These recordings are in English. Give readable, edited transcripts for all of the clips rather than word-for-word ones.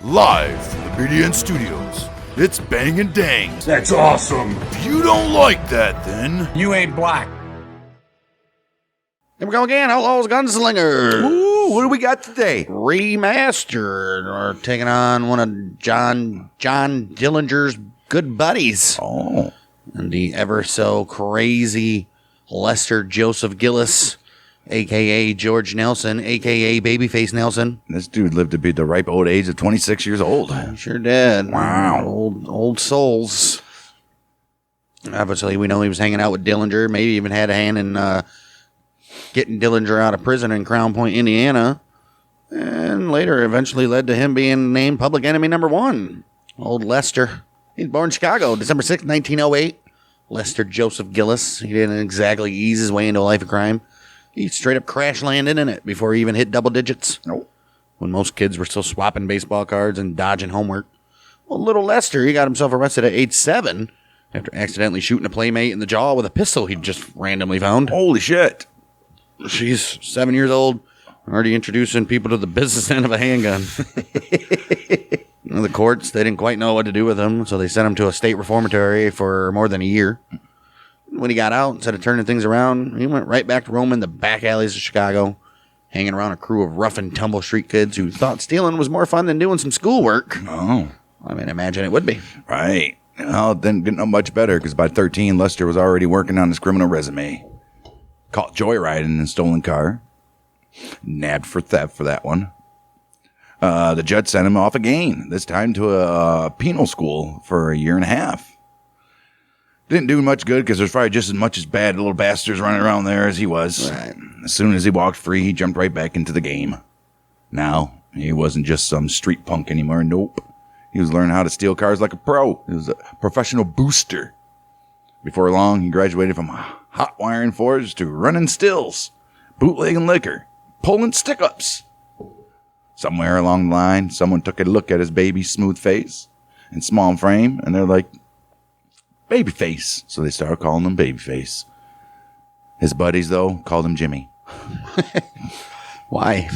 Live from the BDN Studios, it's Bang and Dang. That's awesome. If you don't like that, then You ain't black. Here we go again, Outlaws, Gunslingers. Ooh, what do we got today? Remastered. We're taking on one of John Dillinger's good buddies. Oh. And the ever so crazy Lester Joseph Gillis, a.k.a. George Nelson, a.k.a. Babyface Nelson. This dude lived to be the ripe old age of 26 years old. He sure did. Wow. Old souls. Obviously, we know he was hanging out with Dillinger, maybe even had a hand in getting Dillinger out of prison in Crown Point, Indiana. And later eventually led to him being named public enemy number one. Old Lester. He's born in Chicago, December 6, 1908. Lester Joseph Gillis. He didn't exactly ease his way into a life of crime. He straight up crash landed in it before he even hit double digits. Nope. When most kids were still swapping baseball cards and dodging homework. Well, little Lester, he got himself arrested at age 7 after accidentally shooting a playmate in the jaw with a pistol he'd just randomly found. Holy shit. She's 7 years old, already introducing people to the business end of a handgun. The courts, they didn't quite know what to do with him, so they sent him to a state reformatory for more than a year. When he got out, instead of turning things around, he went right back to roaming the back alleys of Chicago, hanging around a crew of rough and tumble street kids who thought stealing was more fun than doing some schoolwork. Oh. I mean, imagine it would be. Right. Well, it didn't get no much better because by 13, Lester was already working on his criminal resume. Caught joyriding in a stolen car. Nabbed for theft for that one. The judge sent him off again, this time to a penal school for a year and a half. Didn't do much good because there's probably just as much as bad little bastards running around there as he was. Right. As soon as he walked free, he jumped right back into the game. Now, he wasn't just some street punk anymore. Nope. He was learning how to steal cars like a pro. He was a professional booster. Before long, he graduated from hot wiring forge to running stills, bootlegging liquor, pulling stick-ups. Somewhere along the line, someone took a look at his baby's smooth face and small frame, and they're like, Babyface. So they started calling him Babyface. His buddies, though, called him Jimmy. Why?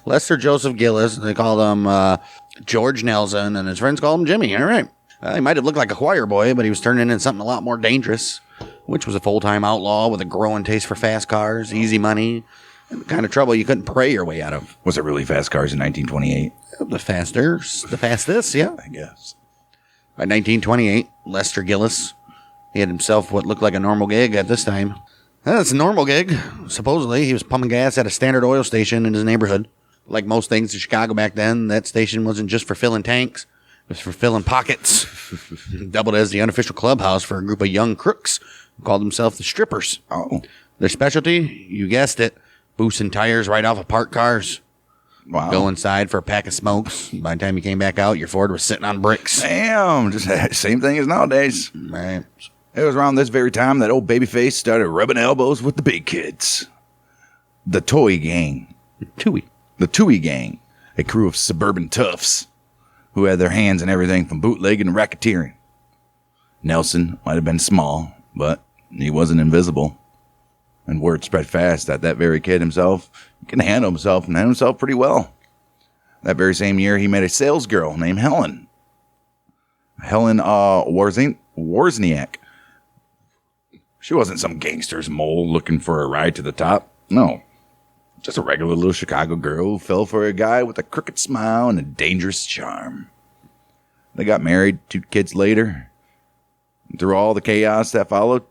Lester Joseph Gillis, they called him George Nelson, and his friends called him Jimmy. All right. He might have looked like a choir boy, but he was turning into something a lot more dangerous, which was a full-time outlaw with a growing taste for fast cars, easy money, and the kind of trouble you couldn't pray your way out of. Was it really fast cars in 1928? The fastest, yeah. I guess. By 1928, Lester Gillis, he had himself what looked like a normal gig at this time. That's a normal gig. Supposedly, he was pumping gas at a Standard oil station in his neighborhood. Like most things in Chicago back then, that station wasn't just for filling tanks. It was for filling pockets. Doubled as the unofficial clubhouse for a group of young crooks who called themselves the Strippers. Oh. Their specialty, you guessed it, boosting tires right off of parked cars. Wow. Go inside for a pack of smokes. By the time you came back out, your Ford was sitting on bricks. Damn. Just same thing as nowadays. Right. It was around this very time that old Babyface started rubbing elbows with the big kids. The Toy Gang. Tooey. The Tooey Gang. A crew of suburban toughs who had their hands in everything from bootlegging to racketeering. Nelson might have been small, but he wasn't invisible. And word spread fast that very kid himself can handle himself and handle himself pretty well. That very same year, he met a sales girl named Helen. Helen Wozniak. She wasn't some gangster's mole looking for a ride to the top. No. Just a regular little Chicago girl who fell for a guy with a crooked smile and a dangerous charm. They got married 2 kids later. And through all the chaos that followed,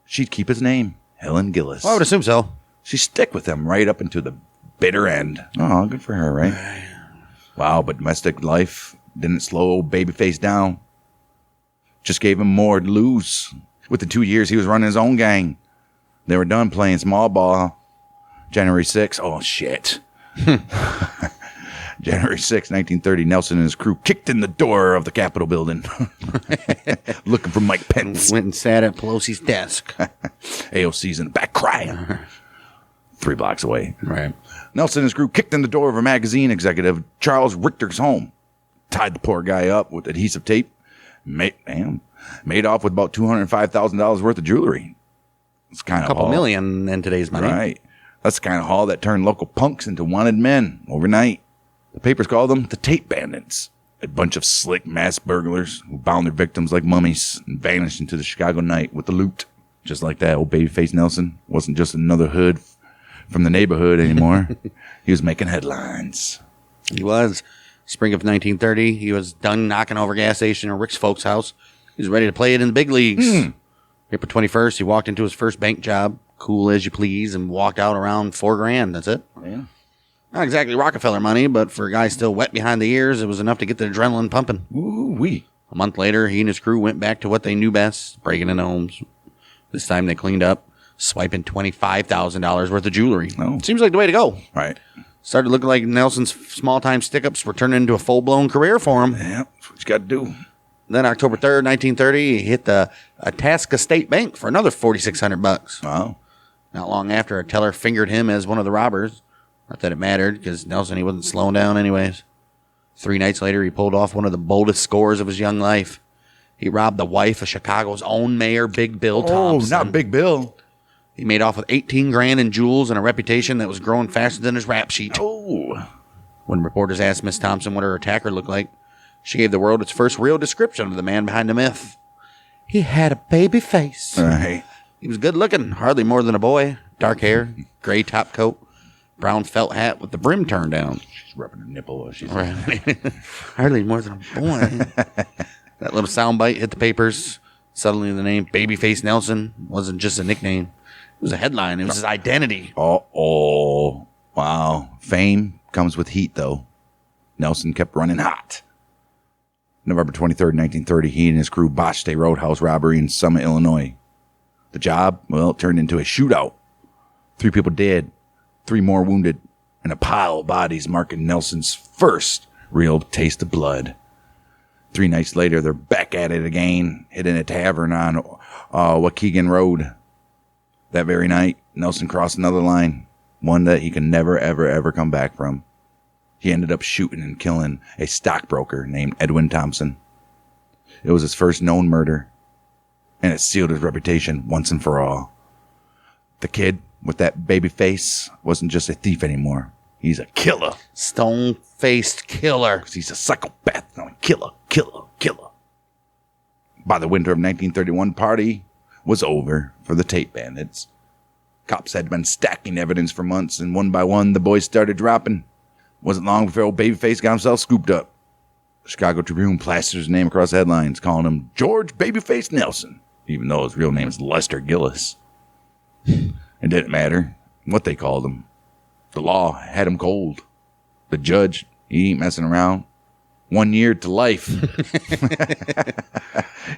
she'd keep his name, Helen Gillis. Well, I would assume so. She'd stick with him right up into the bitter end. Oh, good for her, right? Wow, but domestic life didn't slow old Babyface down. Just gave him more to lose. Within 2 years, he was running his own gang. They were done playing small ball. January 6th. Oh, shit. January 6, 1930, Nelson and his crew kicked in the door of the Capitol building. Looking for Mike Pence. Went and sat at Pelosi's desk. AOC's in the back crying. 3 blocks away. Right. Nelson and his crew kicked in the door of a magazine executive, Charles Richter's home. Tied the poor guy up with adhesive tape. Made off with about $205,000 worth of jewelry. It's kind of a couple million in today's money. Right. That's the kind of haul that turned local punks into wanted men overnight. The papers called them the Tape Bandits, a bunch of slick mass burglars who bound their victims like mummies and vanished into the Chicago night with the loot. Just like that, old babyface Nelson wasn't just another hood from the neighborhood anymore. He was making headlines. He was. Spring of 1930, he was done knocking over a gas station in Rick's folks' house. He was ready to play it in the big leagues. April 21st, he walked into his first bank job, cool as you please, and walked out around $4,000. That's it. Yeah. Not exactly Rockefeller money, but for a guy still wet behind the ears, it was enough to get the adrenaline pumping. Ooh-wee. A month later, he and his crew went back to what they knew best, breaking into homes. This time they cleaned up, swiping $25,000 worth of jewelry. Oh. Seems like the way to go. Right. Started looking like Nelson's small-time stick-ups were turning into a full-blown career for him. Yeah, that's what you got to do. Then October 3rd, 1930, he hit the Itasca State Bank for another $4,600. Wow. Not long after, a teller fingered him as one of the robbers. Not that it mattered, because Nelson, he wasn't slowing down anyways. 3 nights later, he pulled off one of the boldest scores of his young life. He robbed the wife of Chicago's own mayor, Big Bill Thompson. Oh, not Big Bill. He made off with $18,000 in jewels and a reputation that was growing faster than his rap sheet. Oh. When reporters asked Miss Thompson what her attacker looked like, she gave the world its first real description of the man behind the myth. He had a baby face. Right. He was good looking, hardly more than a boy. Dark hair, gray top coat, brown felt hat with the brim turned down. She's rubbing her nipple while she's Right. Hardly more than a boy. That little soundbite hit the papers. Suddenly the name Babyface Nelson wasn't just a nickname. It was a headline. It was his identity. Oh. Wow. Fame comes with heat, though. Nelson kept running hot. November 23rd, 1930, he and his crew botched a roadhouse robbery in Summit, Illinois. The job, well, it turned into a shootout. 3 people dead, 3 more wounded, and a pile of bodies marking Nelson's first real taste of blood. 3 nights later, they're back at it again, hitting a tavern on Waukegan Road. That very night, Nelson crossed another line, one that he could never, ever, ever come back from. He ended up shooting and killing a stockbroker named Edwin Thompson. It was his first known murder, and it sealed his reputation once and for all. The kid with that baby face wasn't just a thief anymore. He's a killer. Stone-faced killer. 'Cause he's a psychopath. No, killer. By the winter of 1931, party was over for the Tape Bandits. Cops had been stacking evidence for months, and one by one, the boys started dropping. Wasn't long before old Babyface got himself scooped up. The Chicago Tribune plastered his name across the headlines, calling him George Babyface Nelson, even though his real name is Lester Gillis. It didn't matter what they called him. The law had him cold. The judge, he ain't messing around. 1 year to life.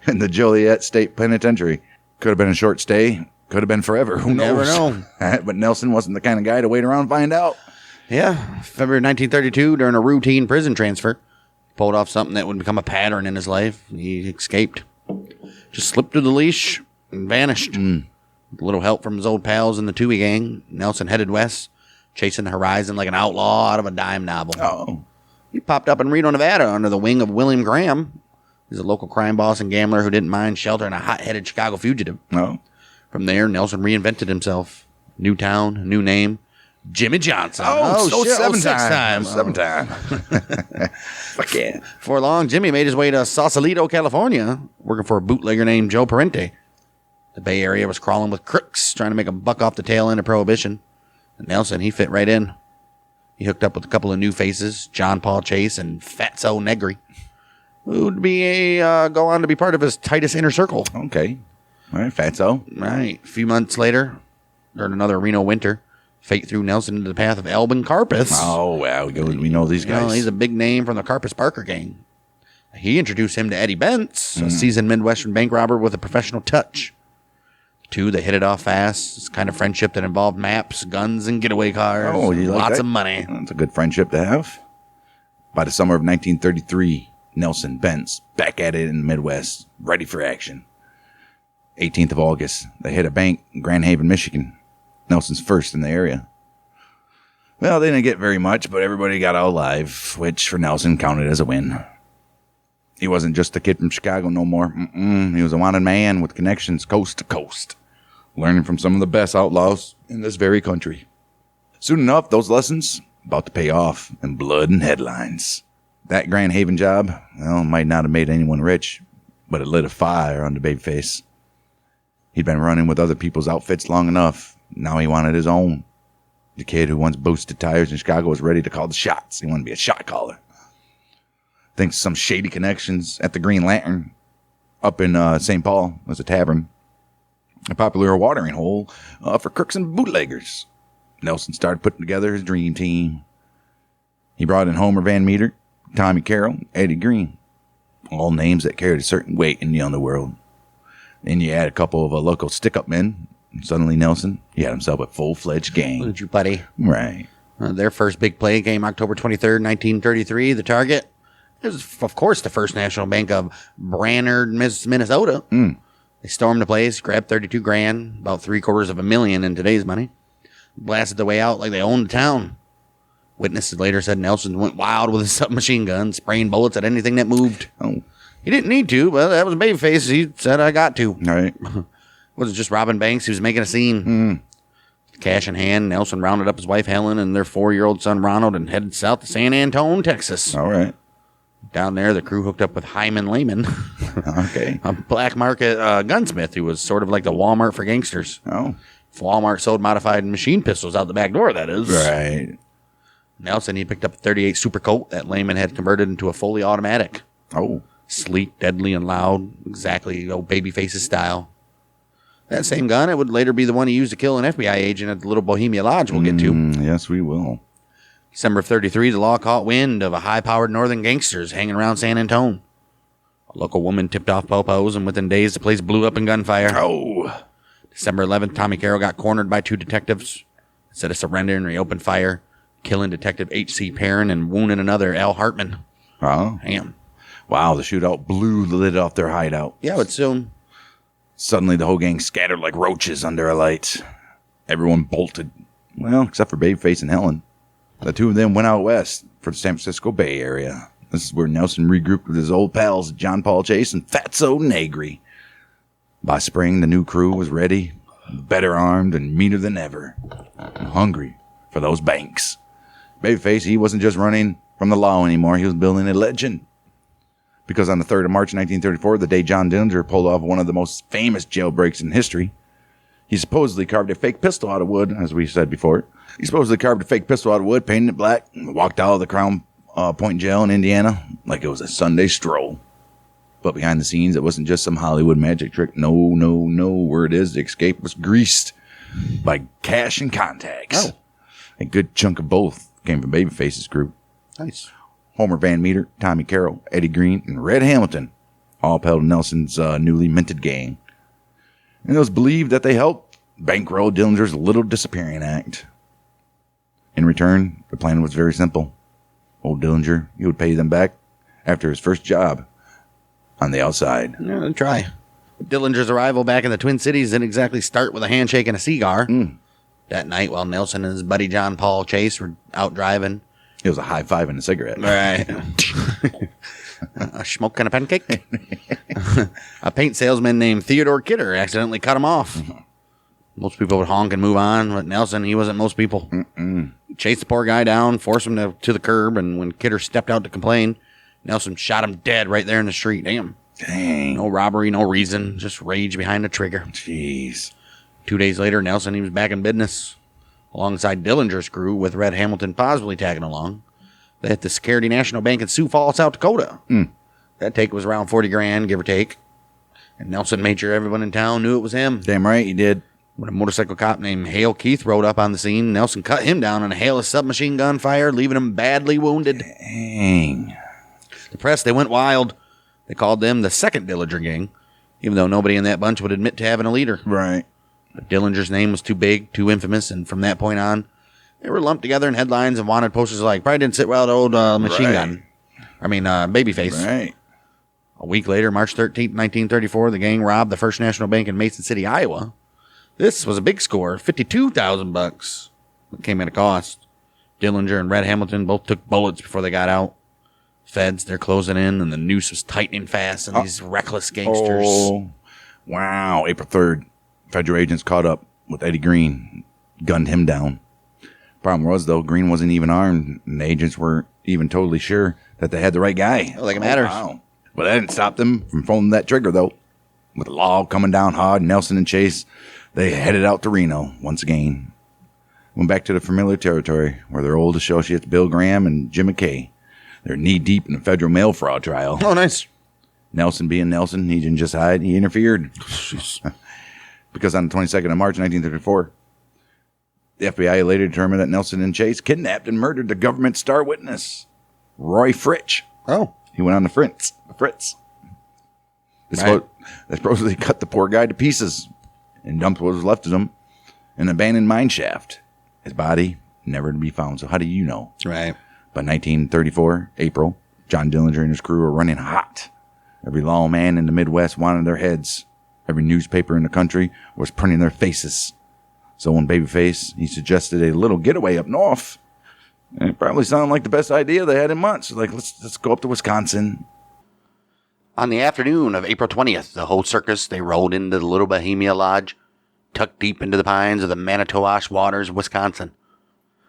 In the Joliet State Penitentiary. Could have been a short stay. Could have been forever. Who knows? Never know. But Nelson wasn't the kind of guy to wait around and find out. Yeah. February 1932, during a routine prison transfer, he pulled off something that would become a pattern in his life. He escaped. Just slipped through the leash and vanished. With a little help from his old pals in the Toohey gang, Nelson headed west, chasing the horizon like an outlaw out of a dime novel. Oh. He popped up in Reno, Nevada, under the wing of William Graham. He's a local crime boss and gambler who didn't mind sheltering a hot-headed Chicago fugitive. Oh. From there, Nelson reinvented himself. New town, new name, Jimmy Johnson. Shit. 7 times. 7 times. Fuck yeah. Before long, Jimmy made his way to Sausalito, California, working for a bootlegger named Joe Parente. The Bay Area was crawling with crooks, trying to make a buck off the tail end of Prohibition. And Nelson, he fit right in. He hooked up with a couple of new faces, John Paul Chase and Fatso Negri, who would go on to be part of his tightest inner circle. Okay. All right, Fatso. Right. A few months later, during another Reno winter, fate threw Nelson into the path of Elbin Carpus. Oh, wow. We know these guys. He's a big name from the Carpus Barker gang. He introduced him to Eddie Bentz, a seasoned Midwestern bank robber with a professional touch. The two, they hit it off fast. It's the kind of friendship that involved maps, guns, and getaway cars. Oh, you like lots that? of money. That's a good friendship to have. By the summer of 1933, Nelson Bentz back at it in the Midwest, ready for action. 18th of August, they hit a bank in Grand Haven, Michigan. Nelson's first in the area. Well, they didn't get very much, but everybody got out alive, which for Nelson counted as a win. He wasn't just a kid from Chicago no more. He was a wanted man with connections coast to coast, learning from some of the best outlaws in this very country. Soon enough, those lessons about to pay off in blood and headlines. That Grand Haven job, well, might not have made anyone rich, but it lit a fire under Babyface. He'd been running with other people's outfits long enough. Now he wanted his own. The kid who once boosted tires in Chicago was ready to call the shots. He wanted to be a shot caller. Thanks to some shady connections at the Green Lantern up in St. Paul was a tavern, a popular watering hole for crooks and bootleggers. Nelson started putting together his dream team. He brought in Homer Van Meter, Tommy Carroll, Eddie Green, all names that carried a certain weight in the underworld. Then you add a couple of local stick-up men, and suddenly Nelson, he had himself a full-fledged gang. Look at you, buddy. Right. Their first big play came October 23rd, 1933. The target is, of course, the First National Bank of Brainerd, Minnesota. They stormed the place, grabbed $32,000, about $750,000 in today's money, blasted their way out like they owned the town. Witnesses later said Nelson went wild with his submachine gun, spraying bullets at anything that moved. Oh. He didn't need to, but that was Babyface. He said, I got to. All right. Was it just robbing banks? He was making a scene. Cash in hand, Nelson rounded up his wife Helen and their 4-year-old son Ronald and headed south to San Antone, Texas. All right. Down there, the crew hooked up with Hyman Lehman, Okay. a black market gunsmith who was sort of like the Walmart for gangsters. Oh. Walmart sold modified machine pistols out the back door, that is. Right. Nelson, he picked up a .38 Super Colt that Lehman had converted into a fully automatic. Oh. Sleek, deadly, and loud. Exactly Babyface's style. That same gun, it would later be the one he used to kill an FBI agent at the Little Bohemia Lodge we'll get to. Yes, we will. December of 33, the law caught wind of a high-powered northern gangsters hanging around San Antone. A local woman tipped off popos, and within days, the place blew up in gunfire. Oh. December 11th, Tommy Carroll got cornered by 2 detectives. Instead of surrendering, he opened fire, killing Detective H.C. Perrin and wounding another, Al Hartman. Oh. Damn. Wow, the shootout blew the lid off their hideout. Yeah, but soon. Suddenly, the whole gang scattered like roaches under a light. Everyone bolted. Well, except for Babyface and Helen. The two of them went out west for the San Francisco Bay Area. This is where Nelson regrouped with his old pals, John Paul Chase and Fatso Negri. By spring, the new crew was ready, better armed and meaner than ever, and hungry for those banks. Babyface, he wasn't just running from the law anymore. He was building a legend. Because on the 3rd of March, 1934, the day John Dillinger pulled off one of the most famous jailbreaks in history, he supposedly carved a fake pistol out of wood, as we said before. He supposedly carved a fake pistol out of wood, painted it black, and walked out of the Crown Point Jail in Indiana like it was a Sunday stroll. But behind the scenes, it wasn't just some Hollywood magic trick. No. Word is the escape was greased by cash and contacts. Oh. A good chunk of both came from Babyface's group. Nice. Homer Van Meter, Tommy Carroll, Eddie Green, and Red Hamilton, all part of Nelson's newly minted gang. And it was believed that they helped bankroll Dillinger's Little Disappearing Act. In return, the plan was very simple. Old Dillinger, he would pay them back after his first job on the outside. Yeah, try. Dillinger's arrival back in the Twin Cities didn't exactly start with a handshake and a cigar. That night, while Nelson and his buddy John Paul Chase were out driving. It was a high five and a cigarette. Right. A smoke and a pancake. A paint salesman named Theodore Kidder accidentally cut him off. Most people would honk and move on, but Nelson, he wasn't most people. He chased the poor guy down, forced him to the curb, and when Kidder stepped out to complain, Nelson shot him dead right there in the street. Damn. Dang. No robbery, no reason, just rage behind the trigger. Jeez. 2 days later, Nelson, he was back in business. Alongside Dillinger's crew, with Red Hamilton possibly tagging along. They hit the Security National Bank in Sioux Falls, South Dakota. That take was around $40,000, give or take. And Nelson made sure everyone in town knew it was him. Damn right he did. When a motorcycle cop named Hale Keith rode up on the scene, Nelson cut him down in a hail of submachine gun fire, leaving him badly wounded. Dang. The press, they went wild. They called them the Second Dillinger Gang, even though nobody in that bunch would admit to having a leader. Right. But Dillinger's name was too big, too infamous, and from that point on, they were lumped together in headlines and wanted posters like, probably didn't sit well with old Babyface. Right. A week later, March 13th, 1934, the gang robbed the First National Bank in Mason City, Iowa. This was a big score, $52,000. It came at a cost. Dillinger and Red Hamilton both took bullets before they got out. Feds, they're closing in, and the noose was tightening fast on these reckless gangsters. Oh, wow. April 3rd, federal agents caught up with Eddie Green, gunned him down. Problem was, though, Green wasn't even armed, and the agents weren't even totally sure that they had the right guy. Oh, like it matters. Wow. Well, that didn't stop them from pulling that trigger, though. With the law coming down hard, Nelson and Chase, they headed out to Reno once again. Went back to the familiar territory where their old associates Bill Graham and Jim McKay. They're knee-deep in a federal mail fraud trial. Oh, nice. Nelson being Nelson, he didn't just hide, he interfered. Because on the 22nd of March, 1934, the FBI later determined that Nelson and Chase kidnapped and murdered the government star witness, Roy Fritsch. Oh. He went on the Fritz. They supposedly cut the poor guy to pieces and dumped what was left of him in an abandoned mine shaft. His body never to be found. So how do you know? Right. By 1934, April, John Dillinger and his crew were running hot. Every lawman in the Midwest wanted their heads. Every newspaper in the country was printing their faces. So when Babyface, he suggested a little getaway up north. And it probably sounded like the best idea they had in months. Like, let's go up to Wisconsin. On the afternoon of April 20th, the whole circus, they rolled into the Little Bohemia Lodge, tucked deep into the pines of the Manitowoc waters of Wisconsin.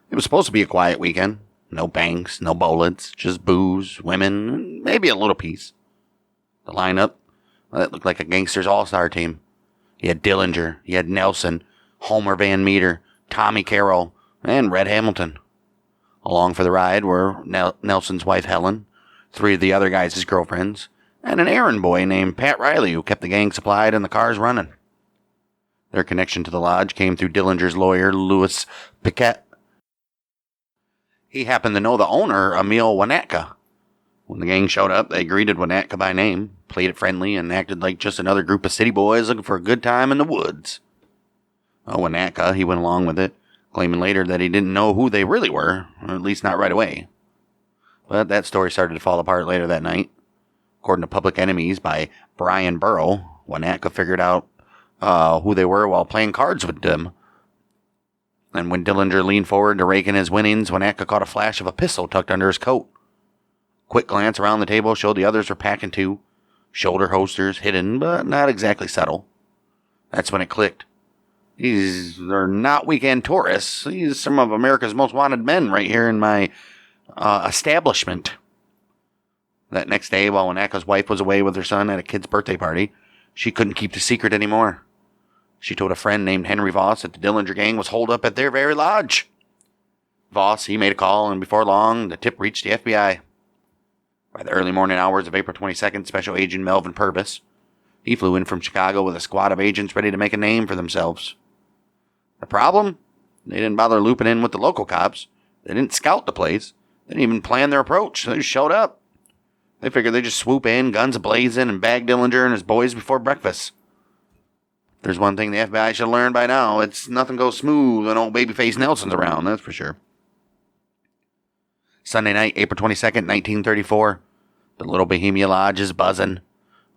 It was supposed to be a quiet weekend. No banks, no bullets, just booze, women, and maybe a little peace. The lineup, well, it looked like a gangster's all-star team. You had Dillinger, you had Nelson, Homer Van Meter, Tommy Carroll, and Red Hamilton. Along for the ride were Nelson's wife Helen, three of the other guys' girlfriends, and an errand boy named Pat Riley who kept the gang supplied and the cars running. Their connection to the lodge came through Dillinger's lawyer, Louis Piquet. He happened to know the owner, Emil Wanatka. When the gang showed up, they greeted Wanatka by name, played it friendly, and acted like just another group of city boys looking for a good time in the woods. Wanatka, he went along with it, claiming later that he didn't know who they really were, or at least not right away. But that story started to fall apart later that night. According to Public Enemies by Brian Burrow, Wanatka figured out who they were while playing cards with them. And when Dillinger leaned forward to rake in his winnings, Wanatka caught a flash of a pistol tucked under his coat. Quick glance around the table showed the others were packing too. Shoulder holsters hidden, but not exactly subtle. That's when it clicked. These are not weekend tourists. These are some of America's most wanted men right here in my establishment. That next day, while Wanaka's wife was away with her son at a kid's birthday party, she couldn't keep the secret anymore. She told a friend named Henry Voss that the Dillinger gang was holed up at their very lodge. Voss, he made a call, and before long, the tip reached the FBI. By the early morning hours of April 22nd, Special Agent Melvin Purvis, he flew in from Chicago with a squad of agents ready to make a name for themselves. The problem? They didn't bother looping in with the local cops. They didn't scout the place. They didn't even plan their approach. They just showed up. They figured they'd just swoop in, guns blazing, and bag Dillinger and his boys before breakfast. If there's one thing the FBI should learn by now, it's nothing goes smooth when old Babyface Nelson's around, that's for sure. Sunday night, April 22nd, 1934. The Little Bohemia Lodge is buzzing.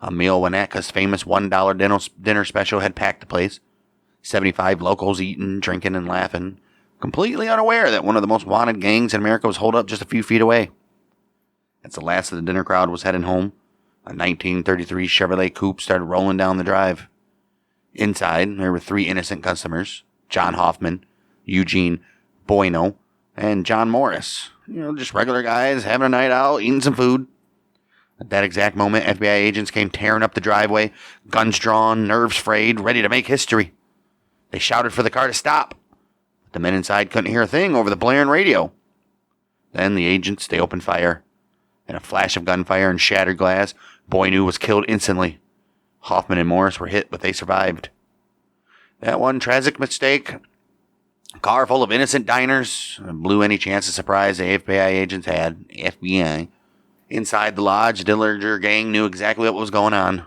Emil Wanatka's famous $1 dinner special had packed the place. 75 locals eating, drinking, and laughing, completely unaware that one of the most wanted gangs in America was holed up just a few feet away. As the last of the dinner crowd was heading home, a 1933 Chevrolet Coupe started rolling down the drive. Inside, there were three innocent customers, John Hoffman, Eugene Bueno, and John Morris. Just regular guys having a night out, eating some food. At that exact moment, FBI agents came tearing up the driveway, guns drawn, nerves frayed, ready to make history. They shouted for the car to stop. But the men inside couldn't hear a thing over the blaring radio. Then the agents, they opened fire. In a flash of gunfire and shattered glass, Boynu was killed instantly. Hoffman and Morris were hit, but they survived. That one tragic mistake, a car full of innocent diners, blew any chance of surprise the FBI agents had. FBI. Inside the lodge, the Dillinger gang knew exactly what was going on.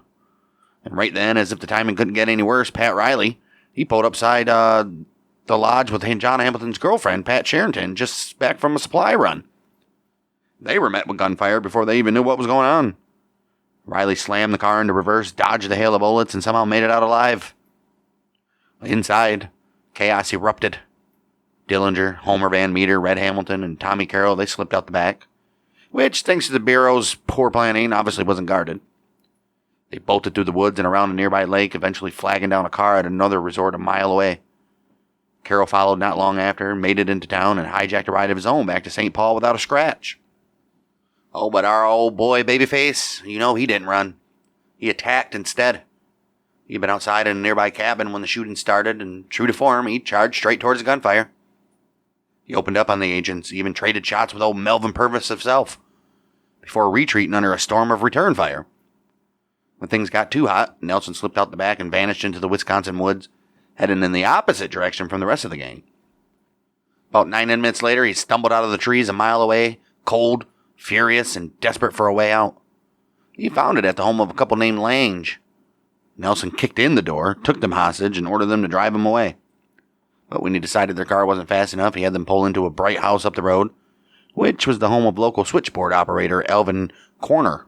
And right then, as if the timing couldn't get any worse, Pat Riley, he pulled upside the lodge with John Hamilton's girlfriend, Pat Sherrington, just back from a supply run. They were met with gunfire before they even knew what was going on. Riley slammed the car into reverse, dodged the hail of bullets, and somehow made it out alive. Inside, chaos erupted. Dillinger, Homer Van Meter, Red Hamilton, and Tommy Carroll, they slipped out the back, which, thanks to the Bureau's poor planning, obviously wasn't guarded. They bolted through the woods and around a nearby lake, eventually flagging down a car at another resort a mile away. Carroll followed not long after, made it into town, and hijacked a ride of his own back to St. Paul without a scratch. Oh, but our old boy Babyface, he didn't run. He attacked instead. He'd been outside in a nearby cabin when the shooting started, and true to form, he charged straight towards the gunfire. He opened up on the agents, even traded shots with old Melvin Purvis himself, before retreating under a storm of return fire. When things got too hot, Nelson slipped out the back and vanished into the Wisconsin woods, heading in the opposite direction from the rest of the gang. About 9 minutes later, he stumbled out of the trees a mile away, cold, furious, and desperate for a way out. He found it at the home of a couple named Lange. Nelson kicked in the door, took them hostage, and ordered them to drive him away. But when he decided their car wasn't fast enough, he had them pull into a bright house up the road, which was the home of local switchboard operator Elvin Corner.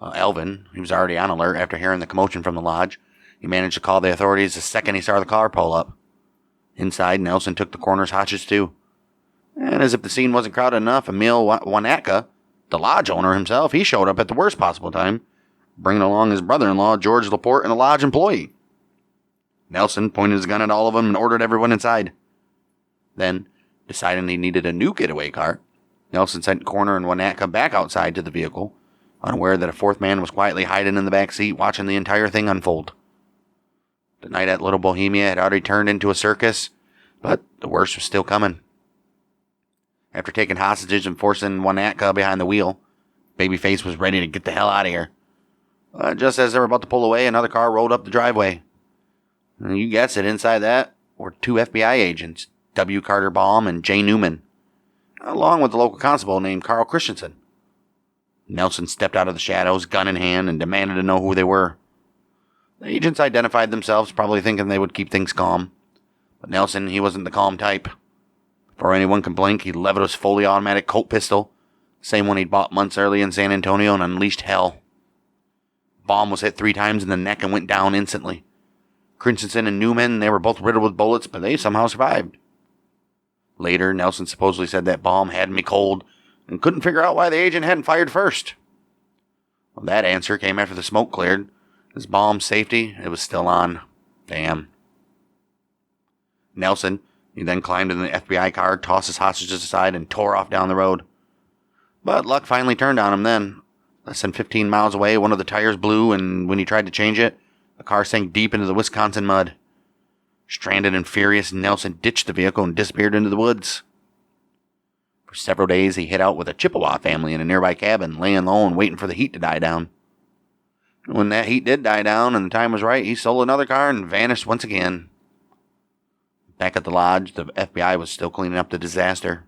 Elvin, he was already on alert after hearing the commotion from the lodge. He managed to call the authorities the second he saw the car pull up. Inside, Nelson took the Corner's hostage too. And as if the scene wasn't crowded enough, Emil Wanatka, the lodge owner himself, he showed up at the worst possible time, bringing along his brother-in-law, George Laporte, and a lodge employee. Nelson pointed his gun at all of them and ordered everyone inside. Then, deciding he needed a new getaway car, Nelson sent Corner and Wanatka back outside to the vehicle, unaware that a fourth man was quietly hiding in the back seat watching the entire thing unfold. The night at Little Bohemia had already turned into a circus, but the worst was still coming. After taking hostages and forcing Wanatka behind the wheel, Babyface was ready to get the hell out of here. Just as they were about to pull away, another car rolled up the driveway. And you guessed it, inside that were 2 FBI agents, W. Carter Baum and J. Newman, along with the local constable named Carl Christensen. Nelson stepped out of the shadows, gun in hand, and demanded to know who they were. The agents identified themselves, probably thinking they would keep things calm. But Nelson, he wasn't the calm type. Before anyone could blink, he leveled his fully automatic Colt pistol, same one he'd bought months early in San Antonio, and unleashed hell. Baum was hit 3 times in the neck and went down instantly. Christensen and Newman, they were both riddled with bullets, but they somehow survived. Later, Nelson supposedly said that Baum had me cold and couldn't figure out why the agent hadn't fired first. Well, that answer came after the smoke cleared. As Baum's safety, it was still on. Damn. Nelson, he then climbed in the FBI car, tossed his hostages aside, and tore off down the road. But luck finally turned on him then. Less than 15 miles away, one of the tires blew, and when he tried to change it, the car sank deep into the Wisconsin mud. Stranded and furious, Nelson ditched the vehicle and disappeared into the woods. For several days, he hid out with a Chippewa family in a nearby cabin, laying low and waiting for the heat to die down. When that heat did die down and the time was right, he sold another car and vanished once again. Back at the lodge, the FBI was still cleaning up the disaster.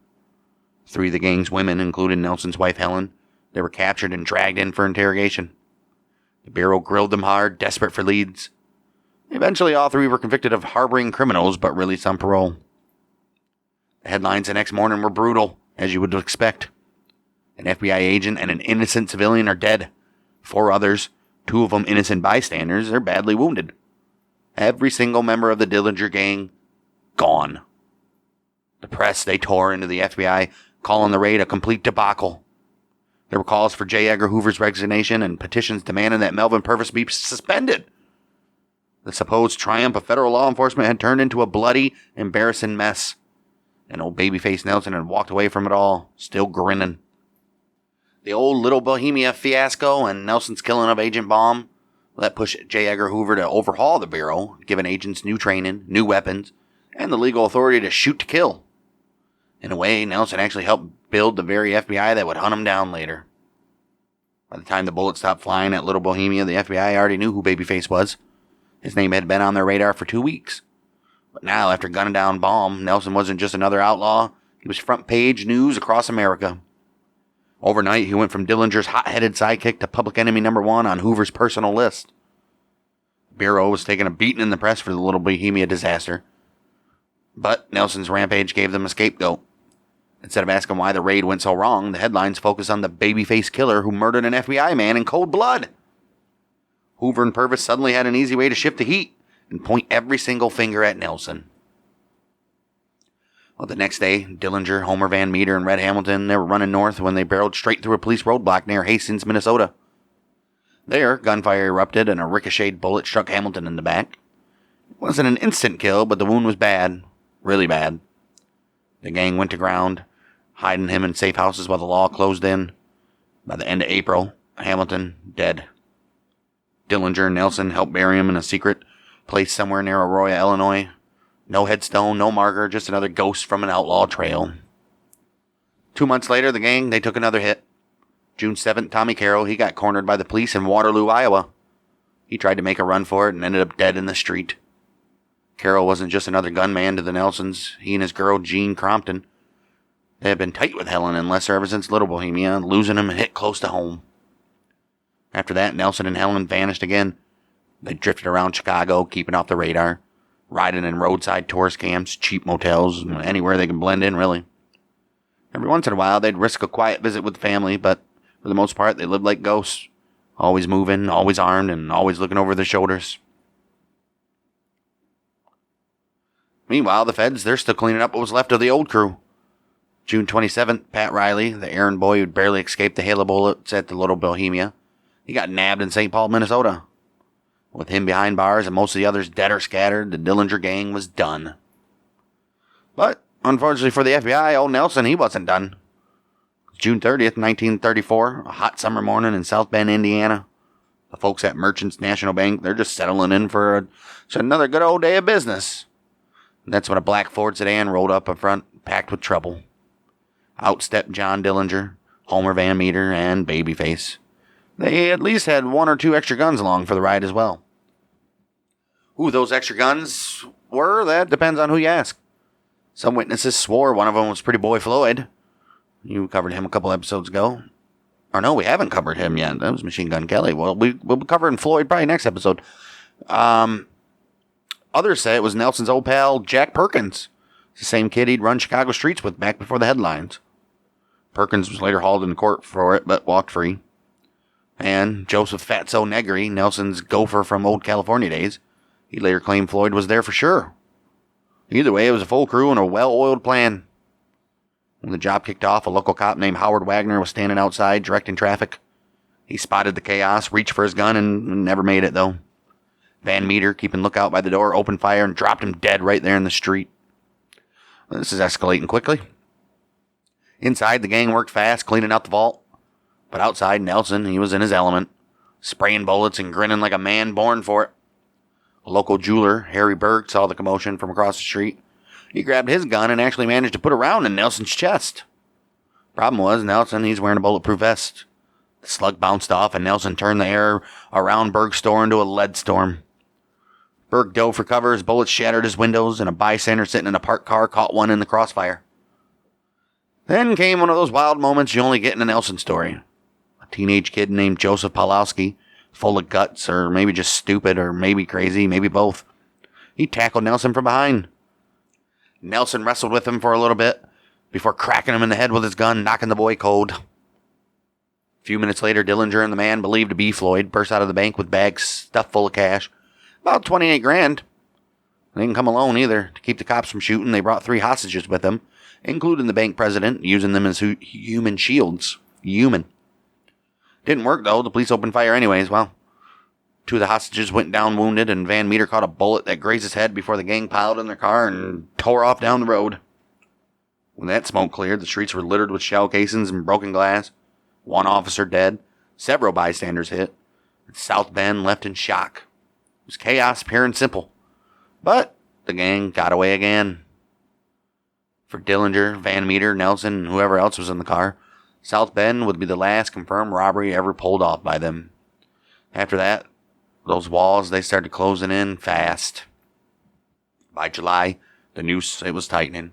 3 of the gang's women, including Nelson's wife Helen, they were captured and dragged in for interrogation. The Bureau grilled them hard, desperate for leads. Eventually, all 3 were convicted of harboring criminals, but released on parole. The headlines the next morning were brutal, as you would expect. An FBI agent and an innocent civilian are dead. 4 others, 2 of them innocent bystanders, are badly wounded. Every single member of the Dillinger gang, gone. The press, they tore into the FBI, calling the raid a complete debacle. There were calls for J. Edgar Hoover's resignation and petitions demanding that Melvin Purvis be suspended. The supposed triumph of federal law enforcement had turned into a bloody, embarrassing mess. And old Babyface Nelson had walked away from it all, still grinning. The old Little Bohemia fiasco and Nelson's killing of Agent Baum, that pushed J. Edgar Hoover to overhaul the Bureau, giving agents new training, new weapons, and the legal authority to shoot to kill. In a way, Nelson actually helped build the very FBI that would hunt him down later. By the time the bullets stopped flying at Little Bohemia, the FBI already knew who Babyface was. His name had been on their radar for 2 weeks. But now, after gunning down Baum, Nelson wasn't just another outlaw. He was front page news across America. Overnight, he went from Dillinger's hot-headed sidekick to public enemy number 1 on Hoover's personal list. The Bureau was taking a beating in the press for the Little Bohemia disaster. But Nelson's rampage gave them a scapegoat. Instead of asking why the raid went so wrong, the headlines focused on the babyface killer who murdered an FBI man in cold blood. Hoover and Purvis suddenly had an easy way to shift the heat and point every single finger at Nelson. Well, the next day, Dillinger, Homer Van Meter, and Red Hamilton, they were running north when they barreled straight through a police roadblock near Hastings, Minnesota. There, gunfire erupted and a ricocheted bullet struck Hamilton in the back. It wasn't an instant kill, but the wound was bad. Really bad. The gang went to ground, hiding him in safe houses while the law closed in. By the end of April, Hamilton dead. Dillinger and Nelson helped bury him in a secret place somewhere near Aurora, Illinois. No headstone, no marker, just another ghost from an outlaw trail. 2 months later, the gang, they took another hit. June 7th, Tommy Carroll, he got cornered by the police in Waterloo, Iowa. He tried to make a run for it and ended up dead in the street. Carroll wasn't just another gunman to the Nelsons. He and his girl, Jean Crompton, they had been tight with Helen and Lesser ever since Little Bohemia, losing him hit close to home. After that, Nelson and Helen vanished again. They drifted around Chicago, keeping off the radar, riding in roadside tourist camps, cheap motels, anywhere they can blend in, really. Every once in a while, they'd risk a quiet visit with the family, but for the most part, they lived like ghosts. Always moving, always armed, and always looking over their shoulders. Meanwhile, the feds, they're still cleaning up what was left of the old crew. June 27th, Pat Riley, the errand boy who'd barely escaped the hail of bullets at the Little Bohemia, he got nabbed in St. Paul, Minnesota. With him behind bars and most of the others dead or scattered, the Dillinger gang was done. But, unfortunately for the FBI, old Nelson, he wasn't done. June 30th, 1934, a hot summer morning in South Bend, Indiana. The folks at Merchants National Bank, they're just settling in for another good old day of business. And that's when a black Ford sedan rolled up in front, packed with trouble. Out stepped John Dillinger, Homer Van Meter, and Babyface. They at least had 1 or 2 extra guns along for the ride as well. Who those extra guns were, that depends on who you ask. Some witnesses swore one of them was Pretty Boy Floyd. You covered him a couple episodes ago. Or no, we haven't covered him yet. That was Machine Gun Kelly. Well, we'll be covering Floyd probably next episode. Others say it was Nelson's old pal, Jack Perkins. It's the same kid he'd run Chicago streets with back before the headlines. Perkins was later hauled into court for it, but walked free. And Joseph Fatso Negri, Nelson's gopher from old California days, he later claimed Floyd was there for sure. Either way, it was a full crew and a well-oiled plan. When the job kicked off, a local cop named Howard Wagner was standing outside directing traffic. He spotted the chaos, reached for his gun, and never made it, though. Van Meter, keeping lookout by the door, opened fire and dropped him dead right there in the street. This is escalating quickly. Inside, the gang worked fast, cleaning out the vault. But outside, Nelson, he was in his element, spraying bullets and grinning like a man born for it. A local jeweler, Harry Berg, saw the commotion from across the street. He grabbed his gun and actually managed to put a round in Nelson's chest. Problem was, Nelson, he's wearing a bulletproof vest. The slug bounced off, and Nelson turned the air around Berg's store into a lead storm. Berg dove for cover, his bullets shattered his windows, and a bystander sitting in a parked car caught one in the crossfire. Then came one of those wild moments you only get in a Nelson story. A teenage kid named Joseph Pawlowski, full of guts, or maybe just stupid, or maybe crazy, maybe both. He tackled Nelson from behind. Nelson wrestled with him for a little bit, before cracking him in the head with his gun, knocking the boy cold. A few minutes later, Dillinger and the man believed to be Floyd burst out of the bank with bags stuffed full of cash. About 28 grand. They didn't come alone either. To keep the cops from shooting, they brought 3 hostages with them, including the bank president, using them as human shields. Human. Didn't work, though. The police opened fire anyways. Well, 2 of the hostages went down wounded, and Van Meter caught a bullet that grazed his head before the gang piled in their car and tore off down the road. When that smoke cleared, the streets were littered with shell casings and broken glass. 1 officer dead, several bystanders hit, and South Bend left in shock. It was chaos, pure and simple. But the gang got away again. For Dillinger, Van Meter, Nelson, and whoever else was in the car, South Bend would be the last confirmed robbery ever pulled off by them. After that, those walls, they started closing in fast. By July, the noose, it was tightening.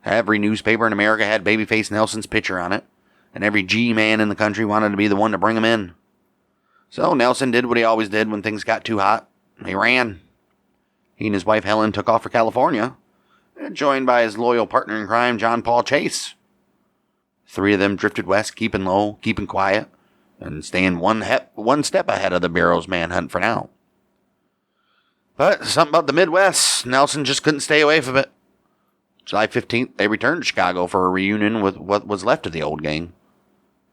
Every newspaper in America had Babyface Nelson's picture on it, and every G-man in the country wanted to be the one to bring him in. So Nelson did what he always did when things got too hot. He ran. He and his wife Helen took off for California, joined by his loyal partner in crime, John Paul Chase. 3 of them drifted west, keeping low, keeping quiet, and staying one step ahead of the Bureau's manhunt for now. But something about the Midwest, Nelson just couldn't stay away from it. July 15th, they returned to Chicago for a reunion with what was left of the old gang.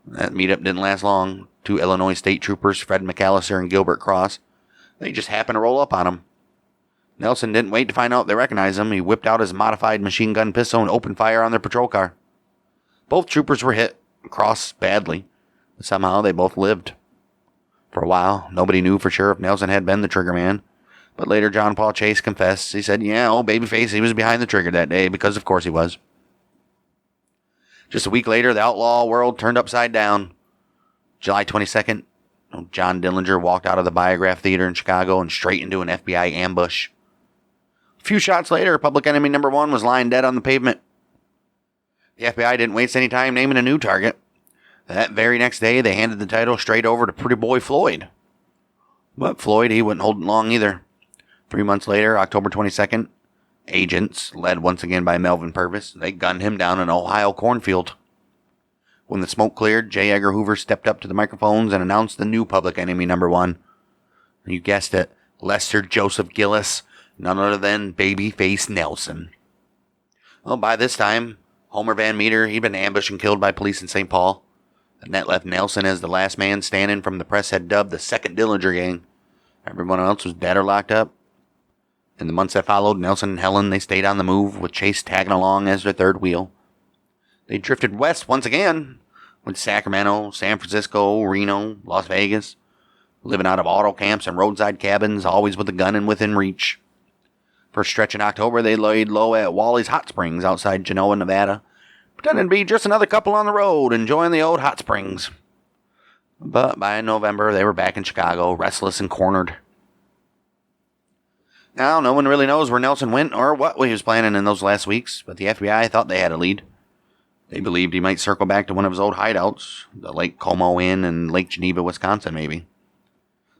That meetup didn't last long. 2 Illinois state troopers, Fred McAllister and Gilbert Cross, they just happened to roll up on him. Nelson didn't wait to find out they recognized him. He whipped out his modified machine gun pistol and opened fire on their patrol car. Both troopers were hit, crossed badly, but somehow they both lived. For a while, nobody knew for sure if Nelson had been the trigger man, but later John Paul Chase confessed. He said, yeah, old Babyface, he was behind the trigger that day, because of course he was. Just a week later, the outlaw world turned upside down. July 22nd, John Dillinger walked out of the Biograph Theater in Chicago and straight into an FBI ambush. A few shots later, public enemy number 1 was lying dead on the pavement. The FBI didn't waste any time naming a new target. That very next day, they handed the title straight over to Pretty Boy Floyd. But Floyd, he wouldn't hold it long either. 3 months later, October 22nd, agents, led once again by Melvin Purvis, they gunned him down in an Ohio cornfield. When the smoke cleared, J. Edgar Hoover stepped up to the microphones and announced the new public enemy number 1. You guessed it, Lester Joseph Gillis, none other than Babyface Nelson. Well, by this time, Homer Van Meter, he'd been ambushed and killed by police in St. Paul. And that left Nelson as the last man standing from the press had dubbed the Second Dillinger Gang. Everyone else was dead or locked up. In the months that followed, Nelson and Helen, they stayed on the move, with Chase tagging along as their third wheel. They drifted west once again, with Sacramento, San Francisco, Reno, Las Vegas, living out of auto camps and roadside cabins, always with a gun and within reach. For a stretch in October, they laid low at Wally's Hot Springs outside Genoa, Nevada, pretending to be just another couple on the road, enjoying the old hot springs. But by November, they were back in Chicago, restless and cornered. Now, no one really knows where Nelson went or what he was planning in those last weeks, but the FBI thought they had a lead. They believed he might circle back to one of his old hideouts, the Lake Como Inn in Lake Geneva, Wisconsin, maybe.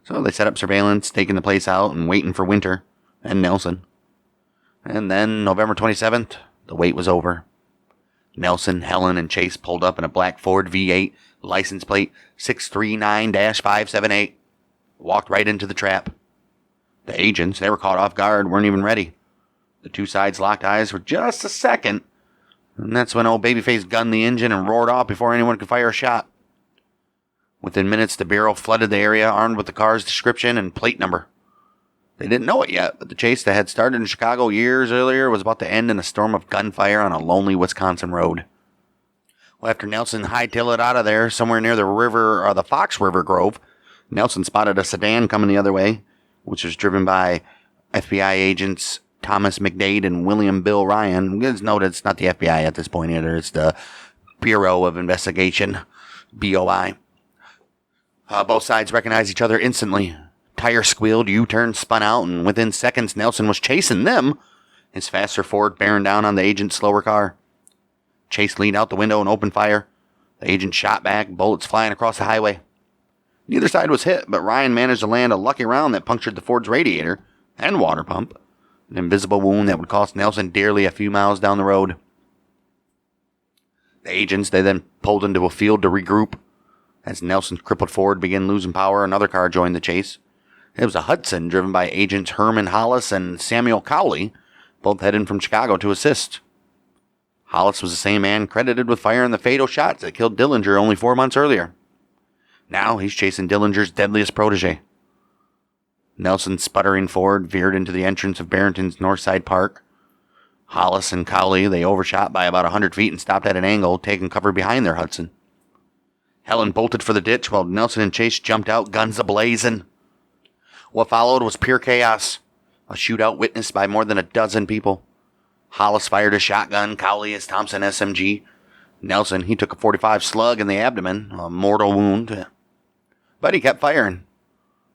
So they set up surveillance, staking the place out and waiting for Winter and Nelson. And then, November 27th, the wait was over. Nelson, Helen, and Chase pulled up in a black Ford V8, license plate 639-578. Walked right into the trap. The agents, they were caught off guard, weren't even ready. The two sides locked eyes for just a second, and that's when old Babyface gunned the engine and roared off before anyone could fire a shot. Within minutes, the Bureau flooded the area, armed with the car's description and plate number. They didn't know it yet, but the chase that had started in Chicago years earlier was about to end in a storm of gunfire on a lonely Wisconsin road. Well, after Nelson hightailed it out of there, somewhere near the river, or the Fox River Grove, Nelson spotted a sedan coming the other way, which was driven by FBI agents Thomas McDade and William Bill Ryan. It's noted it's not the FBI at this point either. It's the Bureau of Investigation, BOI. Both sides recognized each other instantly. Tire squealed, U-turned, spun out, and within seconds, Nelson was chasing them, his faster Ford bearing down on the agent's slower car. Chase leaned out the window and opened fire. The agent shot back, bullets flying across the highway. Neither side was hit, but Ryan managed to land a lucky round that punctured the Ford's radiator and water pump, an invisible wound that would cost Nelson dearly a few miles down the road. The agents, they then pulled into a field to regroup. As Nelson's crippled Ford began losing power, another car joined the chase. It was a Hudson driven by agents Herman Hollis and Samuel Cowley, both heading from Chicago to assist. Hollis was the same man credited with firing the fatal shots that killed Dillinger only 4 months earlier. Now he's chasing Dillinger's deadliest protege. Nelson's sputtering Ford veered into the entrance of Barrington's Northside Park. Hollis and Cowley, they overshot by about 100 feet and stopped at an angle, taking cover behind their Hudson. Helen bolted for the ditch while Nelson and Chase jumped out, guns a-blazing. What followed was pure chaos, a shootout witnessed by more than a dozen people. Hollis fired a shotgun, Cowley his Thompson SMG. Nelson, he took a .45 slug in the abdomen, a mortal wound. But he kept firing.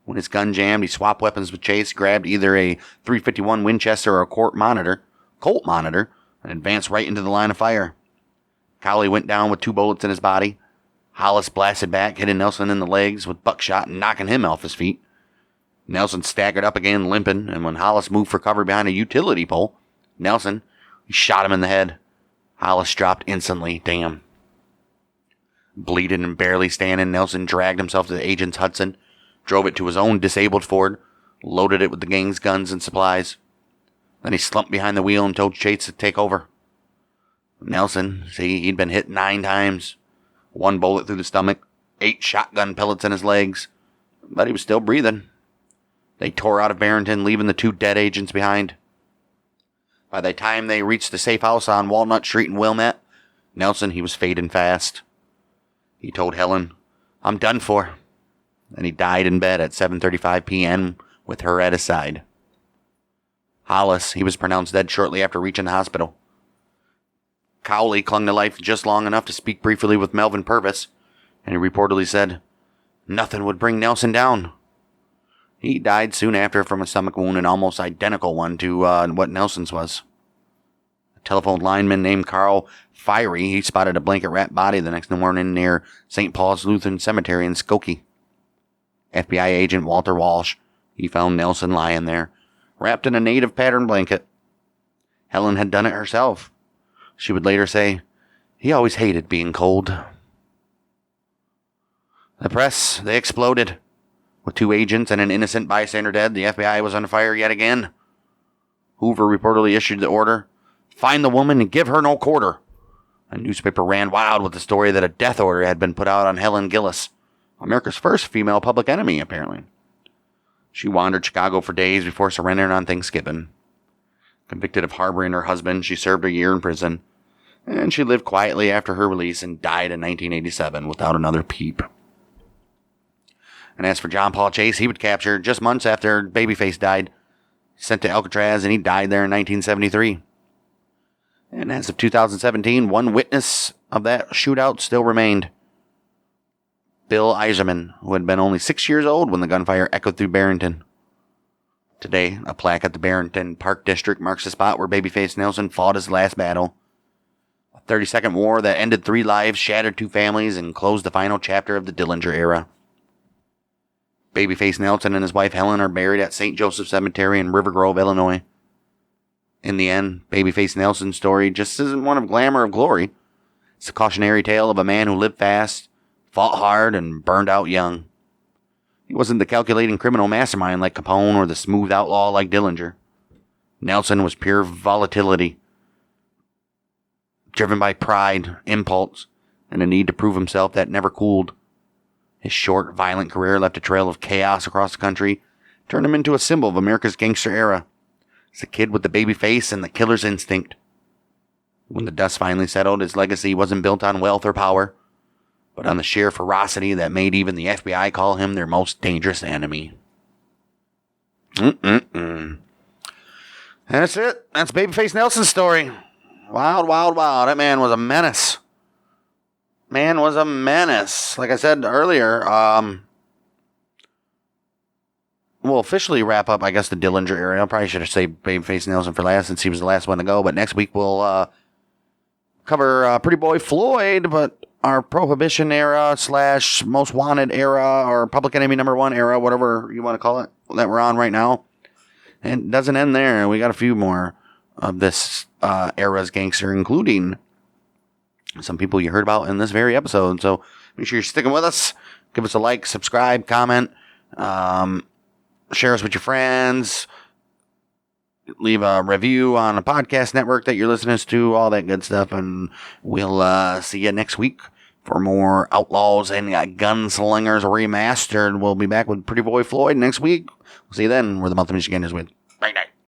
When his gun jammed, he swapped weapons with Chase, grabbed either a .351 Winchester or a Colt monitor, and advanced right into the line of fire. Cowley went down with 2 bullets in his body. Hollis blasted back, hitting Nelson in the legs with buckshot and knocking him off his feet. Nelson staggered up again, limping, and when Hollis moved for cover behind a utility pole, Nelson, he shot him in the head. Hollis dropped instantly. Damn. Bleeding and barely standing, Nelson dragged himself to the agent's Hudson, drove it to his own disabled Ford, loaded it with the gang's guns and supplies. Then he slumped behind the wheel and told Chase to take over. Nelson, see, he'd been hit 9 times. 1 bullet through the stomach, 8 shotgun pellets in his legs, but he was still breathing. They tore out of Barrington, leaving the 2 dead agents behind. By the time they reached the safe house on Walnut Street in Wilmette, Nelson, he was fading fast. He told Helen, "I'm done for." And he died in bed at 7:35 p.m. with her at his side. Hollis, he was pronounced dead shortly after reaching the hospital. Cowley clung to life just long enough to speak briefly with Melvin Purvis, and he reportedly said, "Nothing would bring Nelson down." He died soon after from a stomach wound, an almost identical one to what Nelson's was. A telephone lineman named Carl Fiery, he spotted a blanket-wrapped body the next morning near St. Paul's Lutheran Cemetery in Skokie. FBI agent Walter Walsh, he found Nelson lying there, wrapped in a native pattern blanket. Helen had done it herself. She would later say, "He always hated being cold." The press, they exploded. With 2 agents and an innocent bystander dead, the FBI was on fire yet again. Hoover reportedly issued the order, "Find the woman and give her no quarter." A newspaper ran wild with the story that a death order had been put out on Helen Gillis, America's first female public enemy, apparently. She wandered Chicago for days before surrendering on Thanksgiving. Convicted of harboring her husband, she served a year in prison, and she lived quietly after her release and died in 1987 without another peep. And as for John Paul Chase, he was captured just months after Babyface died, sent to Alcatraz, and he died there in 1973. And as of 2017, 1 witness of that shootout still remained. Bill Eiserman, who had been only 6 years old when the gunfire echoed through Barrington. Today, a plaque at the Barrington Park District marks the spot where Babyface Nelson fought his last battle. A 30-second war that ended 3 lives, shattered 2 families, and closed the final chapter of the Dillinger era. Babyface Nelson and his wife Helen are buried at St. Joseph Cemetery in River Grove, Illinois. In the end, Babyface Nelson's story just isn't one of glamour or glory. It's a cautionary tale of a man who lived fast, fought hard, and burned out young. He wasn't the calculating criminal mastermind like Capone or the smooth outlaw like Dillinger. Nelson was pure volatility, driven by pride, impulse, and a need to prove himself that never cooled. His short, violent career left a trail of chaos across the country, turned him into a symbol of America's gangster era. He's a kid with the baby face and the killer's instinct. When the dust finally settled, his legacy wasn't built on wealth or power, but on the sheer ferocity that made even the FBI call him their most dangerous enemy. That's it. That's Babyface Nelson's story. Wild, wild, wild. That man was a menace. Like I said earlier, we'll officially wrap up, I guess, the Dillinger area. I probably should have saved Babyface Nelson for last since he was the last one to go. But next week we'll cover Pretty Boy Floyd, but our Prohibition era / Most Wanted era or Public Enemy #1 era, whatever you want to call it, that we're on right now. And it doesn't end there. We got a few more of this era's gangster, including some people you heard about in this very episode. So make sure you're sticking with us. Give us a like, subscribe, comment, share us with your friends, leave a review on a podcast network that you're listening to, all that good stuff. And we'll see you next week for more Outlaws and Gunslingers Remastered. We'll be back with Pretty Boy Floyd next week. We'll see you then, where the month of Michigan is with. Bye night.